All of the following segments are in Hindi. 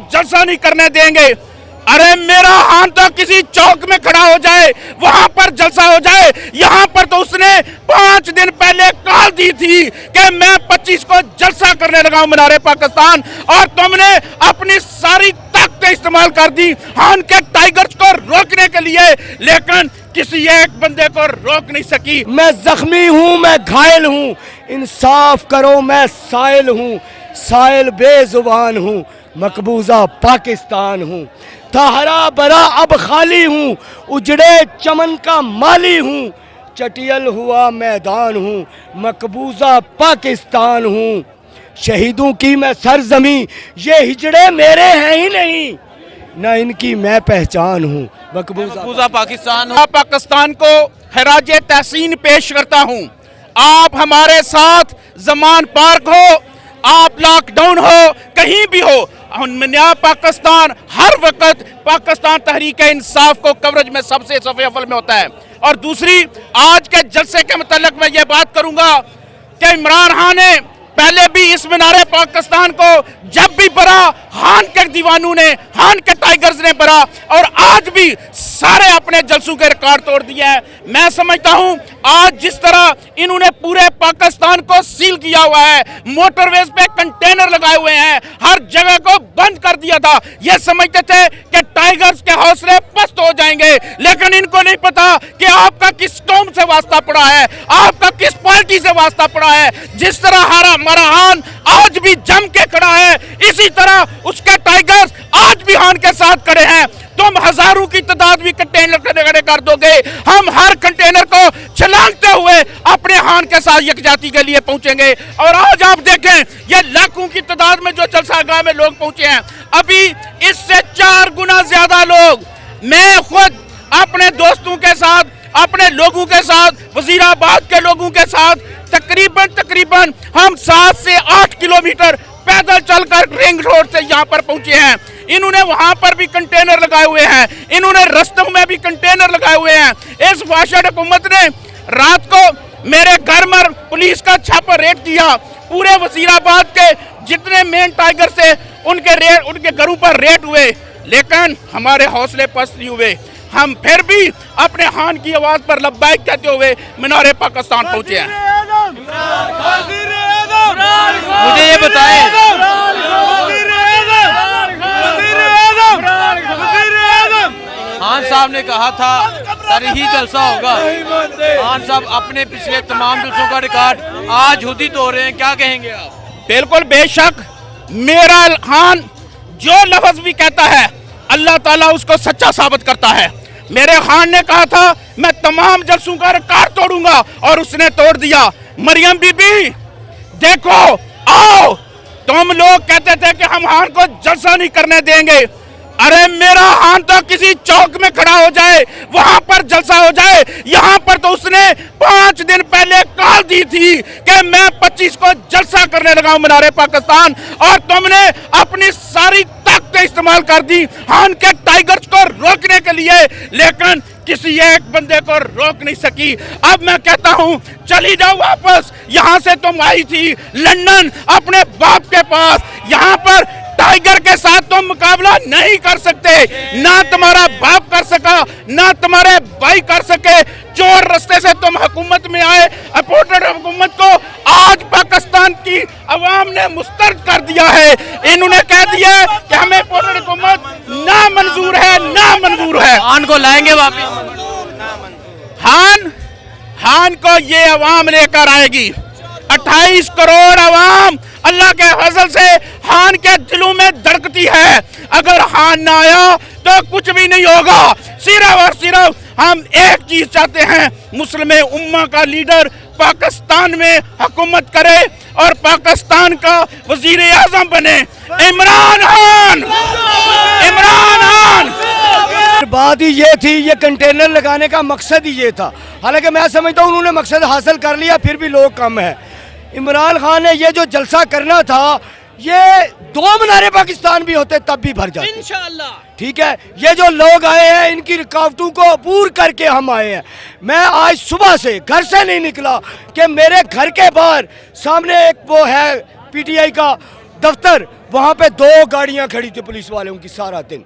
जलसा नहीं करने देंगे। अरे मेरा हान तो किसी चौक में खड़ा हो जाए, वहां पर जलसा हो जाए। यहाँ पर तो उसने 5 दिन पहले कॉल दी थी कि मैं 25 को जलसा करने लगा हूं मीनारे पाकिस्तान, और तुमने अपनी सारी ताकतें इस्तेमाल कर दी हान के टाइगर्स को रोकने के लिए, लेकिन किसी एक बंदे को रोक नहीं सकी। मैं जख्मी हूँ, मैं घायल हूँ, इंसाफ करो, मैं साइल हूँ, साइल बेजुबान हूँ, मकबूजा पाकिस्तान हूँ, था हरा भरा अब खाली हूँ, उजड़े चमन का माली हूँ, चटियल हुआ मैदान हूँ, मकबूजा पाकिस्तान हूँ, शहीदों की मैं सरजमी, ये हिजड़े मेरे हैं ही नहीं, न इनकी मैं पहचान हूँ, मकबूजा पाकिस्तान। पाकिस्तान को खराजे तहसीन पेश करता हूँ। आप हमारे साथ जमान पार्क हो, आप लॉकडाउन हो, कहीं भी हो, नया पाकिस्तान हर वक्त पाकिस्तान तहरीक इंसाफ को कवरेज में सबसे सफ़े अव्वल में होता है। और दूसरी, आज के जलसे के मुताल्लिक मैं ये बात करूंगा कि इमरान खान ने पहले भी इस मीनारे पाकिस्तान को जब भी भरा, हान के दीवानों ने, हान के टाइगर्स ने भरा, और आज भी सारे अपने जलसों के रिकॉर्ड तोड़ दिए हैं। मैं समझता हूं आज जिस तरह इन्होंने पूरे पाकिस्तान को सील किया हुआ है, मोटरवेज पे कंटेनर लगाए हुए हैं, हर जगह को बंद कर दिया था, ये समझते थे कि टाइगर्स के हौसले पस्त हो जाएंगे, लेकिन इनको नहीं पता कि आपका किस कौम से वास्ता पड़ा है, आपका किस पार्टी से वास्ता पड़ा है। जिस तरह हमारा हान आज भी जम के खड़ा है, इसी तरह उसके टाइगर्स आज भी हान के साथ खड़े हैं। तुम हजारों की तादाद भी कंटेनर खड़े कर दोगे, हम हर कंटेनर को छलांगते हुए अपने हान के साथ यकजाती के लिए पहुंचेंगे। और आज आप देखें, ये लाखों की तादाद में जो जलसागाह में लोग पहुंचे हैं, अभी इससे 4 गुना ज्यादा लोग, मैं खुद अपने दोस्तों के साथ, अपने लोगों के साथ, वजीराबाद के लोगों के साथ तकरीबन हम 7 से 8 किलोमीटर पैदल चलकर रिंग रोड से यहाँ पर पहुंचे हैं। इन्होंने वहां पर भी कंटेनर लगाए हुए हैं, इन्होंने रस्तों में भी कंटेनर लगाए हुए हैं। इस वाशद हुकूमत ने रात को मेरे घर में पुलिस का छापा रेड किया, पूरे वजीराबाद के जितने मेन टाइगर थे उनके घरों पर रेड हुए, लेकिन हमारे हौसले पस्त नहीं हुए। हम फिर भी अपने हान की आवाज पर लब्बैक कहते हुए मीनारे पाकिस्तान पहुंचे हैं। मुझे ये बताएं, खान साहब ने कहा था तरीही जलसा होगा, खान साहब अपने पिछले तमाम जलसों का रिकॉर्ड आज हुदी तो हो रहे हैं, क्या कहेंगे आप? बिल्कुल बेशक, मेरा खान जो लफ्ज भी कहता है अल्लाह ताला उसको सच्चा साबित करता है। मेरे खान ने कहा था मैं तमाम जलसों का रिकॉर्ड तोड़ूंगा, और उसने तोड़ दिया। मरियम बीबी देखो, आओ, तुम लोग कहते थे कि हम हान को जलसा नहीं करने देंगे। अरे मेरा हान तो किसी चौक में खड़ा हो जाए, वहां पर जलसा हो जाए। यहाँ पर तो उसने 5 दिन पहले कॉल दी थी कि मैं 25 को जलसा करने लगा हूं मीनारे पाकिस्तान, और तुमने अपनी सारी ताकतें इस्तेमाल कर दी हान के टाइगर्स को रोकने के लिए, लेकिन किसी एक बंदे को रोक नहीं सकी। अब मैं कहता हूं चली जाओ वापस, यहां से तुम आई थी लंदन अपने बाप के पास, यहां पर टाइगर के साथ तुम मुकाबला नहीं कर सकते, ना तुम्हारा बाप कर सका, ना तुम्हारे भाई कर सके। चोर रास्ते से तुम हुकूमत में आए, अपोर्टेड हुकूमत को आज पाकिस्तान की अवाम ने मुस्तरद कर दिया है। इन्होंने कह दिया कि हमें अपोर्टेड हुकूमत ना मंजूर है, ना मंजूर है। हान को लाएंगे वापस, हान को ये अवाम लेकर आएगी। 28 करोड़ अवाम अल्लाह के फजल से हान के दिलों में धड़कती है। अगर हान ना आया तो कुछ भी नहीं होगा। सिर्फ और सिर्फ हम एक चीज चाहते हैं, मुस्लिम उम्मा का लीडर पाकिस्तान में हुकूमत करे और पाकिस्तान का वजीर आजम बने इमरान खान। इमरान खान बात ही ये थी, ये कंटेनर लगाने का मकसद ही ये था। हालांकि मैं समझता हूँ उन्होंने मकसद हासिल कर लिया, फिर भी लोग कम है। इमरान खान ने ये जो जलसा करना था, ये 2 मीनारे पाकिस्तान भी होते तब भी भर जाते इंशाअल्लाह। ठीक है, ये जो लोग आए हैं इनकी रुकावटों को पूर करके हम आए हैं। मैं आज सुबह से घर से नहीं निकला कि मेरे घर के बाहर सामने एक वो है पीटीआई का दफ्तर, वहाँ पे 2 गाड़ियाँ खड़ी थी पुलिस वालों की सारा दिन।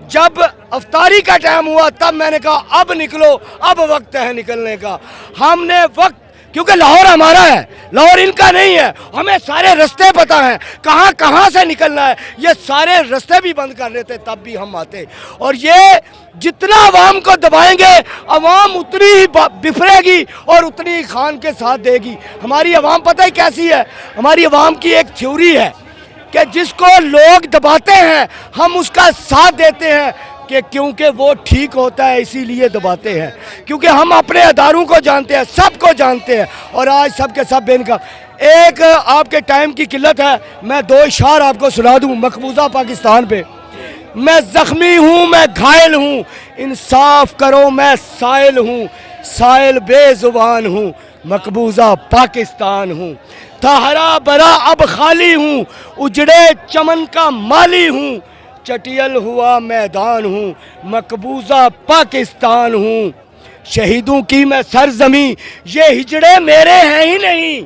जब अफ्तारी का टाइम हुआ तब मैंने कहा अब निकलो, अब वक्त है निकलने का। हमने वक्त, क्योंकि लाहौर हमारा है, लाहौर इनका नहीं है, हमें सारे रास्ते पता हैं कहाँ कहाँ से निकलना है। ये सारे रास्ते भी बंद कर लेते तब भी हम आते। और ये जितना आवाम को दबाएंगे आवाम उतनी ही बिफरेगी और उतनी ही खान के साथ देगी। हमारी आवाम पता है कैसी है, हमारी आवाम की एक थ्योरी है कि जिसको लोग दबाते हैं हम उसका साथ देते हैं, कि क्योंकि वो ठीक होता है इसीलिए दबाते हैं, क्योंकि हम अपने अदारों को जानते हैं, सबको जानते हैं। और आज सब के सब बेनका एक आपके टाइम की किल्लत है, मैं 2 इशार आपको सुना दूं मकबूजा पाकिस्तान पे। मैं ज़ख्मी हूँ, मैं घायल हूँ, इंसाफ करो मैं साइल हूँ, साइल बेजुबान हूँ, मकबूजा पाकिस्तान हूँ। था हरा भरा अब खाली हूँ, उजड़े चमन का माली हूँ, चटियल हुआ मैदान हूँ, मकबूजा पाकिस्तान हूँ। शहीदों की मैं सरजमी, ये हिजड़े मेरे हैं ही नहीं,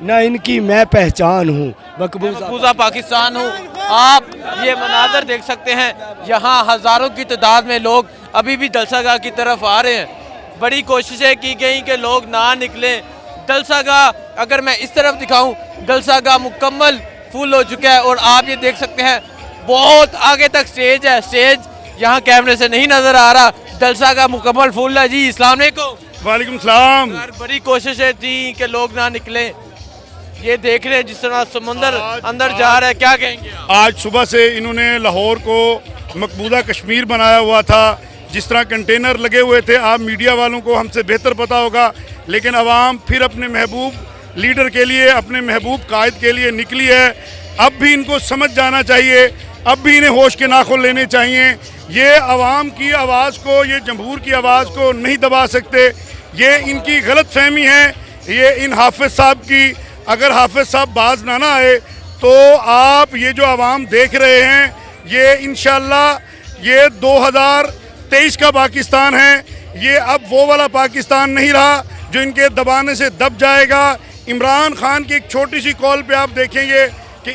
न इनकी मैं पहचान हूँ, मकबूजा पाकिस्तान हूँ। आप ये मनाजर देख सकते हैं, यहाँ हज़ारों की तादाद में लोग अभी भी दलसागाह की तरफ आ रहे हैं। बड़ी कोशिशें की गई कि लोग ना निकलें। दलसागाह अगर मैं इस तरफ दिखाऊं, दलसागाह मुकम्मल फुल हो चुका है। और आप ये देख सकते हैं बहुत आगे तक स्टेज है, स्टेज यहाँ कैमरे से नहीं नज़र आ रहा। दलसागाह मुकम्मल फुल है जी। अस्सलाम वालेकुम। वालेकुम सलाम। बड़ी कोशिशें थी कि लोग ना निकलें। ये देख रहे हैं जिस तरह समुंदर अंदर जा रहा है, क्या कहेंगे आप? आज सुबह से इन्होंने लाहौर को मकबूजा कश्मीर बनाया हुआ था, जिस तरह कंटेनर लगे हुए थे। आप मीडिया वालों को हमसे बेहतर पता होगा, लेकिन आवाम फिर अपने महबूब लीडर के लिए, अपने महबूब कायद के लिए निकली है। अब भी इनको समझ जाना चाहिए, अब भी इन्हें होश के नाखुन लेने चाहिए। ये आवाम की आवाज़ को, ये जमहूर की आवाज़ को नहीं दबा सकते। ये इनकी गलत फहमी है, ये इन हाफिज साहब की। अगर हाफिज साहब बाज ना आए तो आप ये जो आवाम देख रहे हैं, ये इंशाल्लाह ये 2023 का पाकिस्तान है। ये अब वो वाला पाकिस्तान नहीं रहा जो इनके दबाने से दब जाएगा। इमरान खान की एक छोटी सी कॉल पे आप देखेंगे कि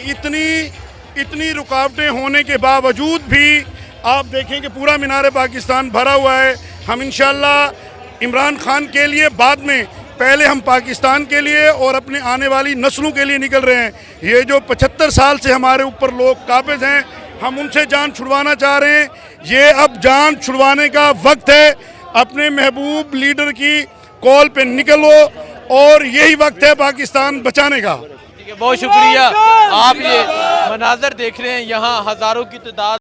इतनी रुकावटें होने के बावजूद भी आप देखेंगे पूरा मीनार पाकिस्तान भरा हुआ है। हम इंशाल्लाह इमरान खान के लिए बाद में, पहले हम पाकिस्तान के लिए और अपने आने वाली नस्लों के लिए निकल रहे हैं। ये जो 75 साल से हमारे ऊपर लोग काबिज हैं, हम उनसे जान छुड़वाना चाह रहे हैं। ये अब जान छुड़वाने का वक्त है। अपने महबूब लीडर की कॉल पे निकलो और यही वक्त है पाकिस्तान बचाने का। बहुत शुक्रिया। आप ये मनाजर देख रहे हैं, यहाँ हज़ारों की तादाद